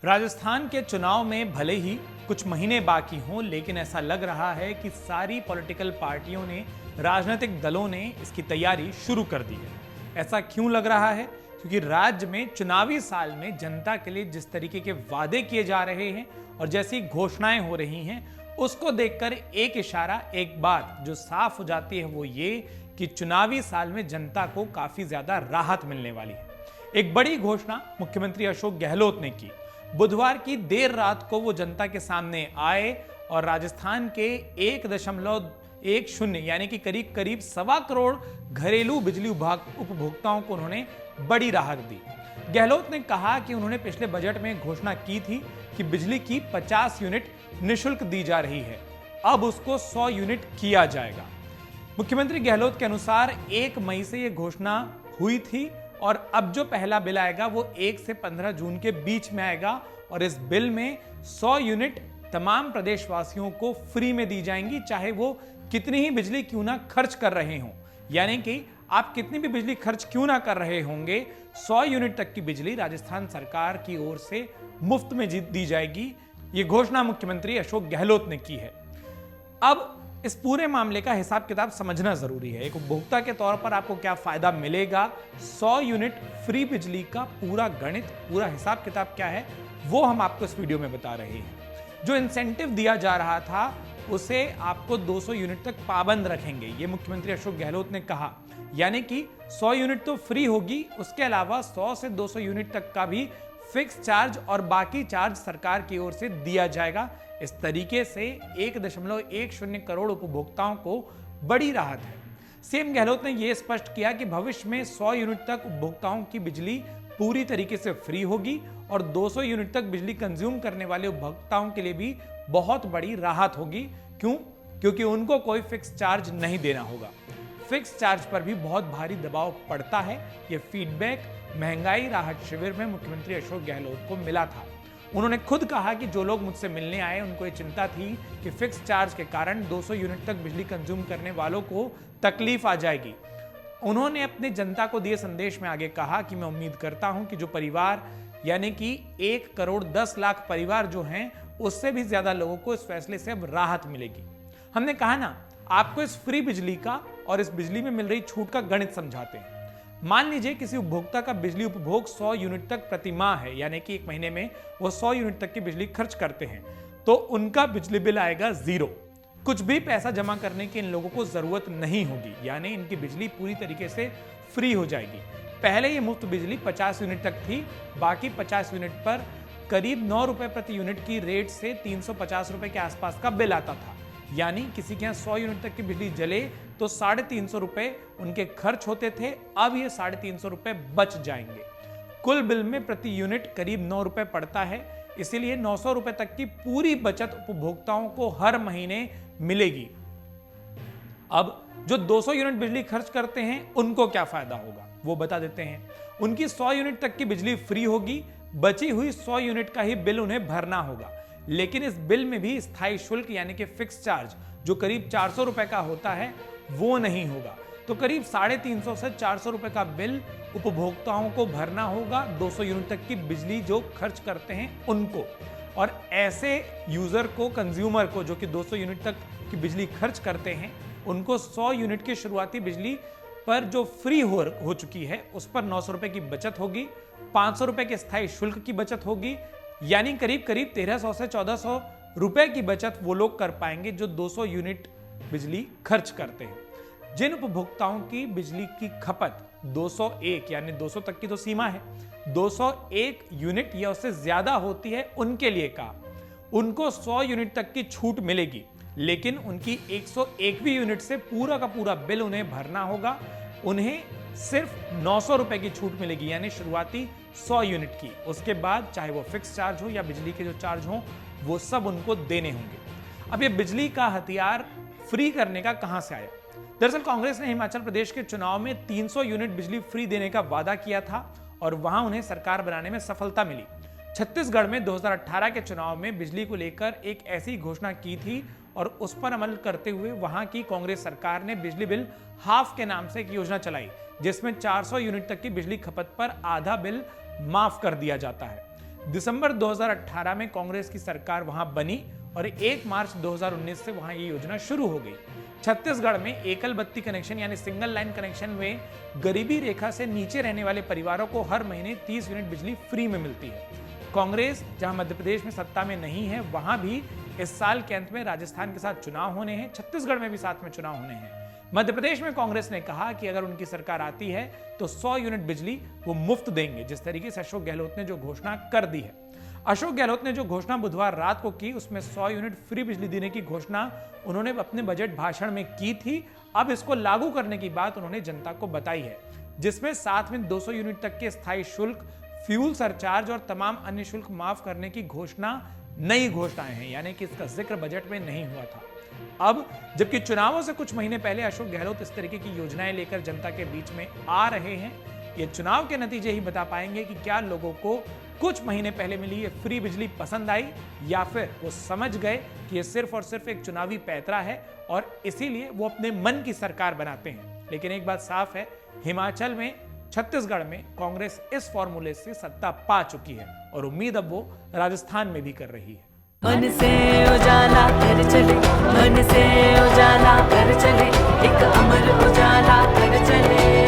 राजस्थान के चुनाव में भले ही कुछ महीने बाकी हों, लेकिन ऐसा लग रहा है कि सारी पॉलिटिकल पार्टियों ने, राजनीतिक दलों ने इसकी तैयारी शुरू कर दी है। ऐसा क्यों लग रहा है? क्योंकि राज्य में चुनावी साल में जनता के लिए जिस तरीके के वादे किए जा रहे हैं और जैसी घोषणाएं हो रही हैं, उसको देखकर एक इशारा, एक बात जो साफ हो जाती है वो ये कि चुनावी साल में जनता को काफी ज्यादा राहत मिलने वाली है। एक बड़ी घोषणा मुख्यमंत्री अशोक गहलोत ने की। बुधवार की देर रात को वो जनता के सामने आए और राजस्थान के 1.10 यानी कि करीब करीब 1.25 करोड़ घरेलू बिजली उपभोक्ताओं को उन्होंने बड़ी राहत दी। गहलोत ने कहा कि उन्होंने पिछले बजट में घोषणा की थी कि बिजली की 50 यूनिट निःशुल्क दी जा रही है, अब उसको 100 यूनिट किया जाएगा। मुख्यमंत्री गहलोत के अनुसार 1 मई से यह घोषणा हुई थी और अब जो पहला बिल आएगा वो 1 से 15 जून के बीच में आएगा और इस बिल में 100 यूनिट तमाम प्रदेशवासियों को फ्री में दी जाएंगी, चाहे वो कितनी ही बिजली क्यों ना खर्च कर रहे हों। यानी कि आप कितनी भी बिजली खर्च क्यों ना कर रहे होंगे, 100 यूनिट तक की बिजली राजस्थान सरकार की ओर से मुफ्त में दी जाएगी। ये घोषणा मुख्यमंत्री अशोक गहलोत ने की है। अब इस पूरे मामले का हिसाब किताब समझना जरूरी है। एक उपभोक्ता के तौर पर आपको क्या फायदा मिलेगा, 100 यूनिट फ्री बिजली का पूरा गणित, पूरा हिसाब किताब क्या है, वो हम आपको इस वीडियो में बता रहे हैं। जो इंसेंटिव दिया जा रहा था उसे आपको 200 यूनिट तक पाबंद रखेंगे, ये मुख्यमंत्री अशोक गहलोत ने कहा। यानी कि 100 यूनिट तो फ्री होगी, उसके अलावा 100 से 200 यूनिट तक का भी फिक्स चार्ज और बाकी चार्ज सरकार की ओर से दिया जाएगा। इस तरीके से 1.10 करोड़ उपभोक्ताओं को बड़ी राहत है। सीएम गहलोत ने यह स्पष्ट किया कि भविष्य में 100 यूनिट तक उपभोक्ताओं की बिजली पूरी तरीके से फ्री होगी और 200 यूनिट तक बिजली कंज्यूम करने वाले उपभोक्ताओं के लिए भी बहुत बड़ी राहत होगी। क्यों? क्योंकि उनको कोई फिक्स चार्ज नहीं देना होगा। फिक्स चार्ज पर भी बहुत भारी दबाव पड़ता है। यह फीडबैक महंगाई राहत शिविर में मुख्यमंत्री अशोक गहलोत को मिला था। उन्होंने खुद कहा कि जो लोग मुझसे मिलने आए उनको ये चिंता थी कि फिक्स चार्ज के कारण 200 यूनिट तक बिजली कंज्यूम करने वालों को तकलीफ आ जाएगी। उन्होंने अपने जनता को दिए संदेश में आगे कहा कि मैं उम्मीद करता हूं कि जो परिवार यानी कि 1 करोड़ 10 लाख परिवार जो हैं, उससे भी ज्यादा लोगों को इस फैसले से अब राहत मिलेगी। हमने कहा ना, आपको इस फ्री बिजली का और इस बिजली में मिल रही छूट का गणित समझाते हैं। मान लीजिए किसी उपभोक्ता का बिजली उपभोग 100 यूनिट तक प्रति माह है, यानी कि 1 महीने में वो 100 यूनिट तक की बिजली खर्च करते हैं, तो उनका बिजली बिल आएगा 0। कुछ भी पैसा जमा करने की इन लोगों को जरूरत नहीं होगी, यानी इनकी बिजली पूरी तरीके से फ्री हो जाएगी। पहले ये मुफ्त बिजली 50 यूनिट तक थी, बाकी 50 यूनिट पर करीब 9 रुपए प्रति यूनिट की रेट से 350 रुपए के आसपास का बिल आता था। यानी किसी के यहाँ 100 यूनिट तक की बिजली जले तो 350 रुपए उनके खर्च होते थे, अब ये 350 रुपए बच जाएंगे। कुल बिल में प्रति यूनिट करीब 9 रुपए पड़ता है, इसीलिए 900 रुपए तक की पूरी बचत उपभोक्ताओं को हर महीने मिलेगी। अब जो 200 यूनिट बिजली खर्च करते हैं उनको क्या फायदा होगा वो बता देते हैं। उनकी 100 यूनिट तक की बिजली फ्री होगी, बची हुई 100 यूनिट का ही बिल उन्हें भरना होगा। लेकिन इस बिल में भी स्थायी शुल्क यानी कि फिक्स चार्ज जो करीब 400 रुपए का होता है वो नहीं होगा। तो करीब 350 से 400 रुपए का बिल उपभोक्ताओं को भरना होगा 200 यूनिट तक की बिजली जो खर्च करते हैं उनको। और ऐसे यूजर को, कंज्यूमर को, जो कि 200 यूनिट तक की बिजली खर्च करते हैं, उनको 100 यूनिट की शुरुआती बिजली पर जो फ्री हो चुकी है उस पर 900 रुपए की बचत होगी, 500 रुपए के स्थायी शुल्क की बचत होगी, यानी करीब करीब 1300 से 1400 रुपए की बचत वो लोग कर पाएंगे जो 200 यूनिट बिजली खर्च करते हैं। जिन उपभोक्ताओं की बिजली की खपत 201 यानी 200 तक की तो सीमा है, 201 यूनिट या उससे ज्यादा होती है, उनके लिए कहा उनको 100 यूनिट तक की छूट मिलेगी, लेकिन उनकी 101वीं यूनिट से पूरा का पूरा बिल उन्हें भरना होगा। उन्हें सिर्फ 900 रुपए की छूट मिलेगी, यानी शुरुआती 100 यूनिट की। उसके बाद चाहे वो फिक्स चार्ज हो या बिजली के जो चार्ज हो वो सब उनको देने होंगे। अब ये बिजली का हथियार फ्री करने का कहां से आया? दरअसल कांग्रेस ने हिमाचल प्रदेश के चुनाव में 300 यूनिट बिजली फ्री देने का वादा किया था और वहां उन्हें सरकार बनाने में सफलता मिली। छत्तीसगढ़ में 2018 के चुनाव में बिजली को लेकर एक ऐसी घोषणा की थी और उस पर अमल करते हुए वहां की कांग्रेस सरकार ने बिजली बिल हाफ के नाम से एक योजना चलाई, जिसमें 400 यूनिट तक की बिजली खपत पर आधा बिल माफ कर दिया जाता है। दिसंबर 2018 में कांग्रेस की सरकार वहां बनी और 1 मार्च 2019 से वहां ये योजना शुरू हो गई। छत्तीसगढ़ में एकल बत्ती कनेक्शन यानी सिंगल लाइन कनेक्शन में गरीबी रेखा से नीचे रहने वाले परिवारों को हर महीने 30 यूनिट बिजली फ्री में मिलती है। कांग्रेस जहां मध्य प्रदेश में सत्ता में नहीं है, वहां भी इस साल के अंत में राजस्थान के साथ चुनाव होने हैं, छत्तीसगढ़ में भी साथ में चुनाव होने हैं। मध्य प्रदेश में कांग्रेस ने कहा कि अगर उनकी सरकार आती है तो 100 यूनिट बिजली वो मुफ्त देंगे, जिस तरीके से अशोक गहलोत ने जो घोषणा कर दी है। अशोक गहलोत ने जो घोषणा बुधवार रात को की, उसमें 100 यूनिट फ्री बिजली देने की घोषणा उन्होंने अपने बजट भाषण में की थी। अब इसको लागू करने की बात उन्होंने जनता को बताई है, जिसमें साथ में 200 यूनिट तक के स्थायी शुल्क, फ्यूल सरचार्ज और तमाम अन्य शुल्क माफ करने की घोषणा नई घोषणाएं हैं, यानी कि इसका जिक्र बजट में नहीं हुआ था। अब जबकि चुनावों से कुछ महीने पहले अशोक गहलोत इस तरीके की योजनाएं लेकर जनता के बीच में आ रहे हैं, ये चुनाव के नतीजे ही बता पाएंगे कि क्या लोगों को कुछ महीने पहले मिली ये फ्री बिजली पसंद आई या फिर वो समझ गए कि ये सिर्फ और सिर्फ एक चुनावी पैंतरा है और इसीलिए वो अपने मन की सरकार बनाते हैं। लेकिन एक बात साफ है, हिमाचल में, छत्तीसगढ़ में कांग्रेस इस फॉर्मूले से सत्ता पा चुकी है और उम्मीद अब वो राजस्थान में भी कर रही है। मन से उजाला कर चले, मन से उजाला कर चले, एक अमर उजाला कर चले।